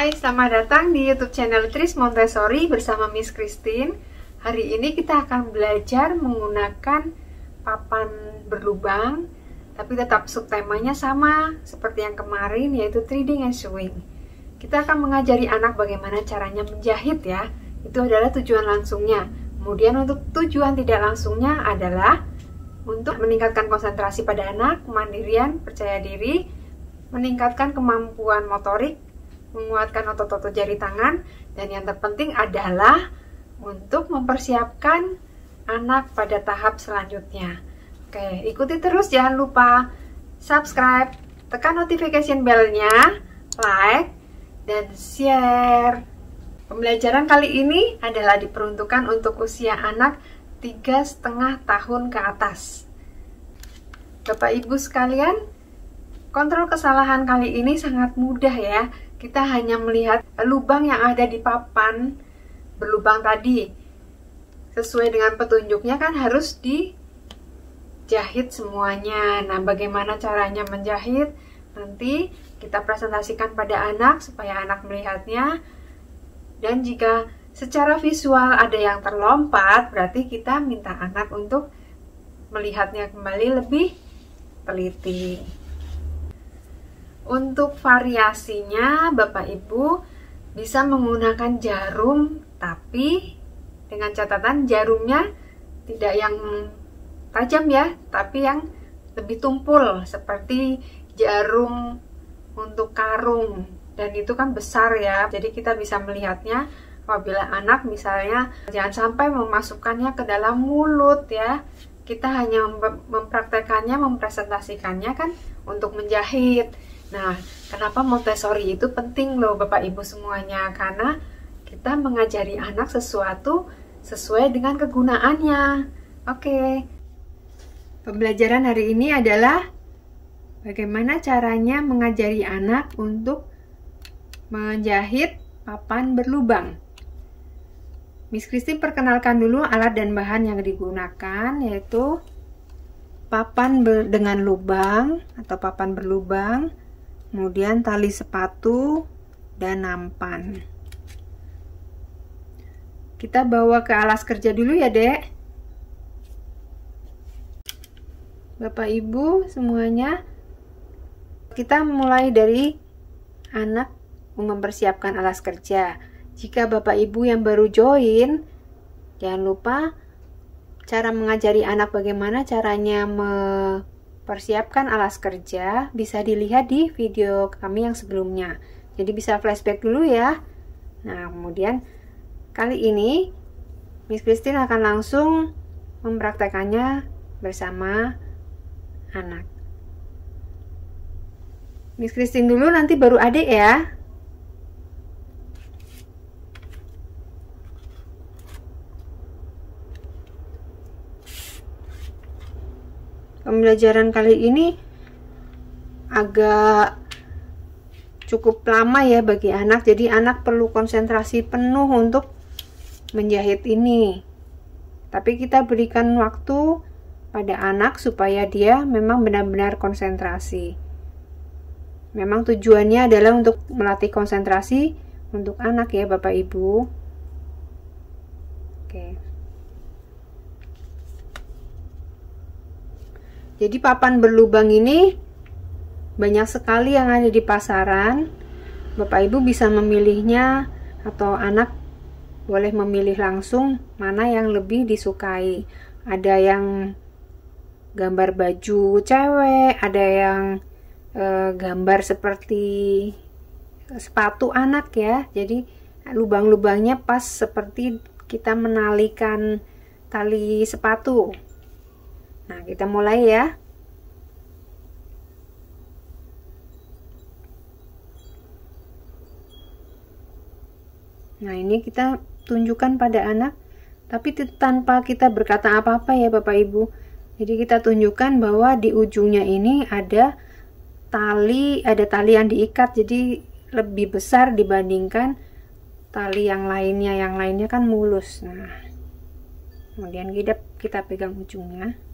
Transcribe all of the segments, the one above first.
Hai, selamat datang di YouTube channel Tris Montessori bersama Miss Christine. Hari ini kita akan belajar menggunakan papan berlubang, tapi tetap subtemanya sama seperti yang kemarin, yaitu threading and sewing. Kita akan mengajari anak bagaimana caranya menjahit ya. Itu adalah tujuan langsungnya. Kemudian untuk tujuan tidak langsungnya adalah untuk meningkatkan konsentrasi pada anak, kemandirian, percaya diri, meningkatkan kemampuan motorik, menguatkan otot-otot jari tangan, dan yang terpenting adalah untuk mempersiapkan anak pada tahap selanjutnya. Oke, ikuti terus, jangan lupa subscribe, tekan notification bell-nya, like, dan share. Pembelajaran kali ini adalah diperuntukkan untuk usia anak 3,5 tahun ke atas. Bapak Ibu sekalian, kontrol kesalahan kali ini sangat mudah ya. Kita hanya melihat lubang yang ada di papan berlubang tadi. Sesuai dengan petunjuknya kan harus dijahit semuanya. Nah, bagaimana caranya menjahit? Nanti kita presentasikan pada anak supaya anak melihatnya. Dan jika secara visual ada yang terlompat, berarti kita minta anak untuk melihatnya kembali lebih teliti. Untuk variasinya, Bapak Ibu bisa menggunakan jarum, tapi dengan catatan jarumnya tidak yang tajam ya, tapi yang lebih tumpul seperti jarum untuk karung, dan itu kan besar ya, jadi kita bisa melihatnya apabila anak misalnya jangan sampai memasukkannya ke dalam mulut ya. Kita hanya mempraktekannya, mempresentasikannya kan untuk menjahit. Nah, kenapa Montessori itu penting loh Bapak Ibu semuanya? Karena kita mengajari anak sesuatu sesuai dengan kegunaannya. Oke. Pembelajaran hari ini adalah bagaimana caranya mengajari anak untuk menjahit papan berlubang. Miss Christine perkenalkan dulu alat dan bahan yang digunakan, yaitu papan dengan lubang atau papan berlubang, kemudian tali sepatu, dan nampan. Kita bawa ke alas kerja dulu ya, Dek. Bapak Ibu semuanya, kita mulai dari anak mempersiapkan alas kerja. Jika Bapak Ibu yang baru join, jangan lupa cara mengajari anak bagaimana caranya mempersiapkan alas kerja bisa dilihat di video kami yang sebelumnya. Jadi bisa flashback dulu ya. Nah, kemudian kali ini Miss Christine akan langsung mempraktekannya bersama anak. Miss Christine dulu, nanti baru adik ya. Pembelajaran kali ini agak cukup lama ya bagi anak, jadi anak perlu konsentrasi penuh untuk menjahit ini. Tapi kita berikan waktu pada anak supaya dia memang benar-benar konsentrasi. Memang tujuannya adalah untuk melatih konsentrasi untuk anak ya Bapak Ibu. Oke. Jadi papan berlubang ini banyak sekali yang ada di pasaran. Bapak Ibu bisa memilihnya atau anak boleh memilih langsung mana yang lebih disukai. Ada yang gambar baju cewek, ada yang gambar seperti sepatu anak ya. Jadi lubang-lubangnya pas seperti kita menalikan tali sepatu. Nah, kita mulai ya. Nah, ini kita tunjukkan pada anak, tapi tanpa kita berkata apa-apa ya Bapak Ibu. Jadi kita tunjukkan bahwa di ujungnya ini ada tali yang diikat, jadi lebih besar dibandingkan tali yang lainnya. Yang lainnya kan mulus. Nah, kemudian kita pegang ujungnya.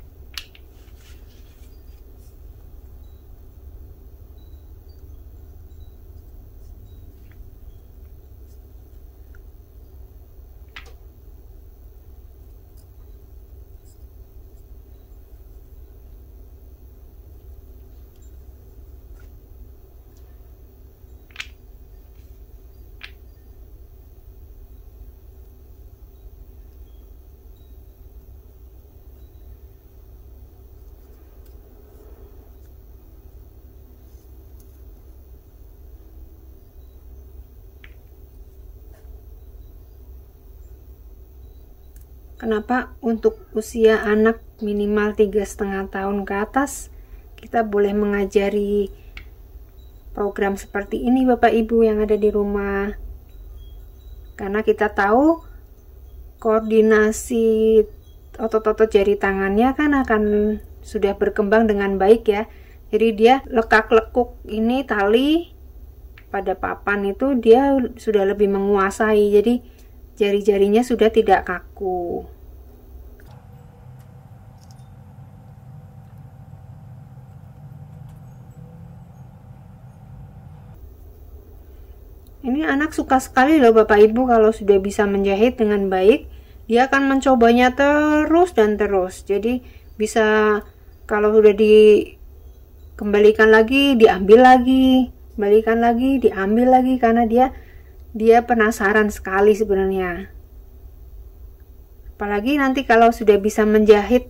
Kenapa untuk usia anak minimal 3,5 tahun ke atas kita boleh mengajari program seperti ini Bapak Ibu yang ada di rumah? Karena kita tahu koordinasi otot-otot jari tangannya kan akan sudah berkembang dengan baik ya. Jadi dia lekak-lekuk ini tali pada papan itu dia sudah lebih menguasai. Jadi jari-jarinya sudah tidak kaku. Ini anak suka sekali loh Bapak Ibu kalau sudah bisa menjahit dengan baik. Dia akan mencobanya terus dan terus. Jadi bisa kalau sudah dikembalikan lagi, diambil lagi, kembalikan lagi, diambil lagi, karena dia penasaran sekali sebenarnya. Apalagi nanti kalau sudah bisa menjahit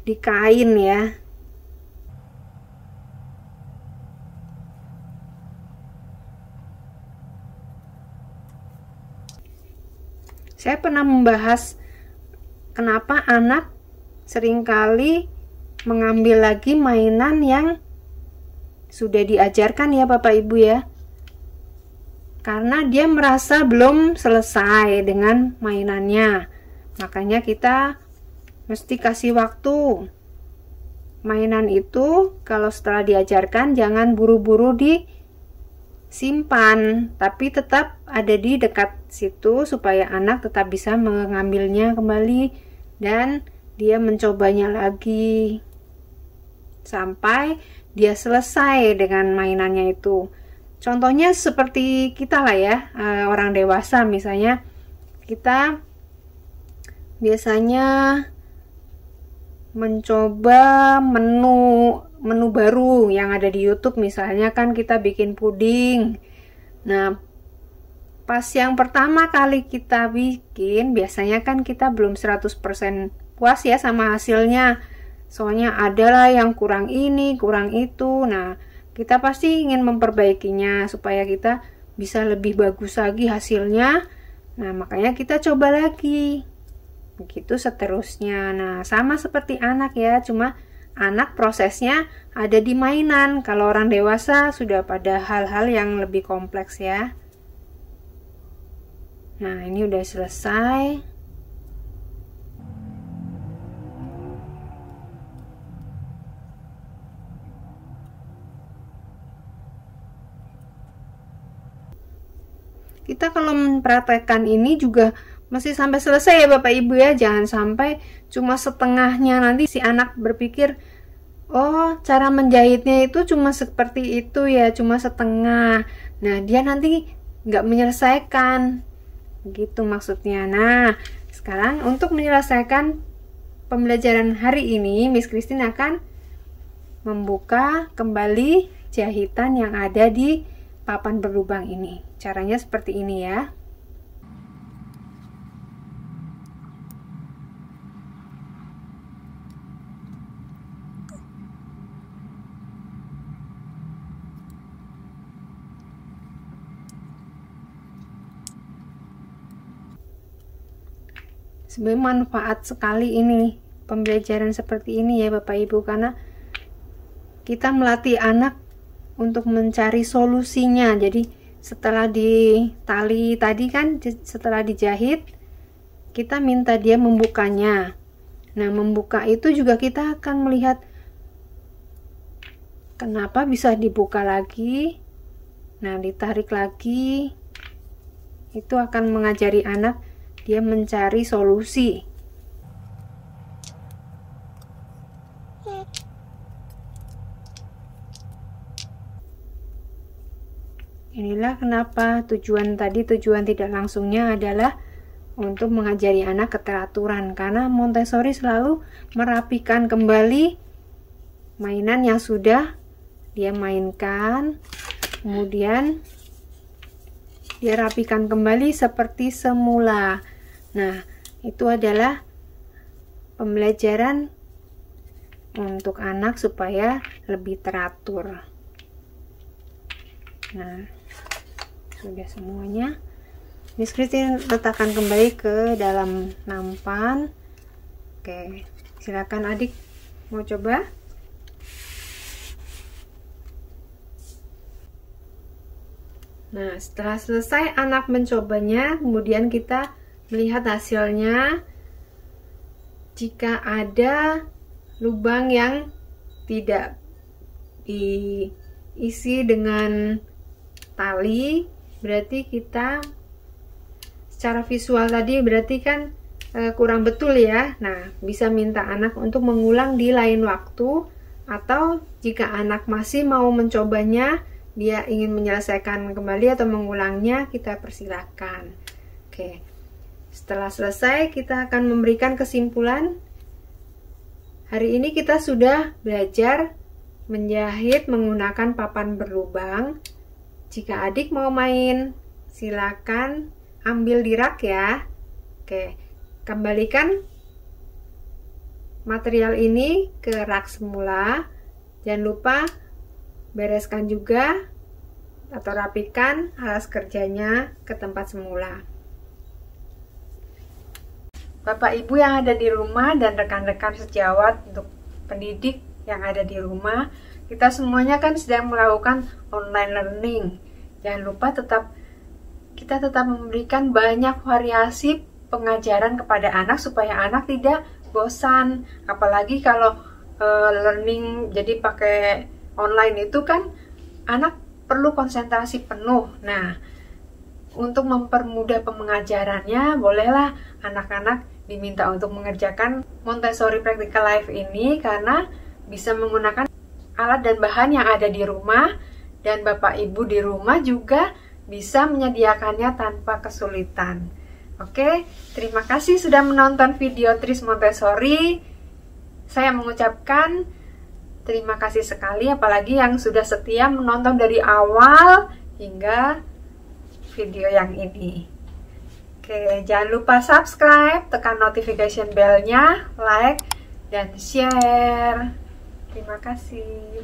di kain ya. Saya pernah membahas kenapa anak seringkali mengambil lagi mainan yang sudah diajarkan ya Bapak Ibu ya. Karena dia merasa belum selesai dengan mainannya. Makanya kita mesti kasih waktu. Mainan itu kalau setelah diajarkan jangan buru-buru disimpan, tapi tetap ada di dekat situ supaya anak tetap bisa mengambilnya kembali dan dia mencobanya lagi sampai dia selesai dengan mainannya itu. Contohnya seperti kita lah ya, orang dewasa misalnya, kita biasanya mencoba menu baru yang ada di YouTube, misalnya kan kita bikin puding. Nah, pas yang pertama kali kita bikin, biasanya kan kita belum 100% puas ya sama hasilnya. Soalnya adalah yang kurang ini, kurang itu. Nah, kita pasti ingin memperbaikinya supaya kita bisa lebih bagus lagi hasilnya. Nah, makanya kita coba lagi. Begitu seterusnya. Nah, sama seperti anak ya, cuma anak prosesnya ada di mainan. Kalau orang dewasa sudah pada hal-hal yang lebih kompleks ya. Nah, ini udah selesai. Kita kalau mempraktekkan ini juga mesti sampai selesai ya Bapak Ibu ya. Jangan sampai cuma setengahnya, nanti si anak berpikir, oh cara menjahitnya itu cuma seperti itu ya, cuma setengah. Nah, dia nanti nggak menyelesaikan. Gitu maksudnya. Nah, sekarang untuk menyelesaikan pembelajaran hari ini, Miss Christine akan membuka kembali jahitan yang ada di papan berlubang ini. Caranya seperti ini ya. Sebenarnya manfaat sekali ini pembelajaran seperti ini ya Bapak Ibu, karena kita melatih anak untuk mencari solusinya. Jadi setelah ditali tadi kan, setelah dijahit, kita minta dia membukanya. Nah, membuka itu juga kita akan melihat kenapa bisa dibuka lagi. Nah, ditarik lagi. Itu akan mengajari anak dia mencari solusi. Inilah kenapa tujuan tidak langsungnya adalah untuk mengajari anak keteraturan, karena Montessori selalu merapikan kembali mainan yang sudah dia mainkan, kemudian dia rapikan kembali seperti semula. Nah, itu adalah pembelajaran untuk anak supaya lebih teratur. Nah, sudah semuanya. Miss Christine letakkan kembali ke dalam nampan. Oke, silakan adik mau coba. Nah, setelah selesai anak mencobanya, kemudian kita melihat hasilnya. Jika ada lubang yang tidak diisi dengan tali, berarti kita secara visual tadi berarti kan kurang betul ya. Nah, bisa minta anak untuk mengulang di lain waktu, atau jika anak masih mau mencobanya, dia ingin menyelesaikan kembali atau mengulangnya, kita persilahkan. Oke, setelah selesai kita akan memberikan kesimpulan. Hari ini kita sudah belajar menjahit menggunakan papan berlubang. Jika adik mau main, silakan ambil di rak ya. Oke, kembalikan material ini ke rak semula. Jangan lupa bereskan juga atau rapikan alas kerjanya ke tempat semula. Bapak Ibu yang ada di rumah dan rekan-rekan sejawat untuk pendidik yang ada di rumah, kita semuanya kan sedang melakukan online learning. Jangan lupa kita tetap memberikan banyak variasi pengajaran kepada anak supaya anak tidak bosan. Apalagi kalau learning jadi pakai online itu kan anak perlu konsentrasi penuh. Nah, untuk mempermudah pengajarannya, bolehlah anak-anak diminta untuk mengerjakan Montessori Practical Life ini karena bisa menggunakan alat dan bahan yang ada di rumah, dan Bapak Ibu di rumah juga bisa menyediakannya tanpa kesulitan. Oke, terima kasih sudah menonton video Tris Montessori. Saya mengucapkan terima kasih sekali, apalagi yang sudah setia menonton dari awal hingga video yang ini. Oke, jangan lupa subscribe, tekan notification bell-nya, like, dan share. Terima kasih.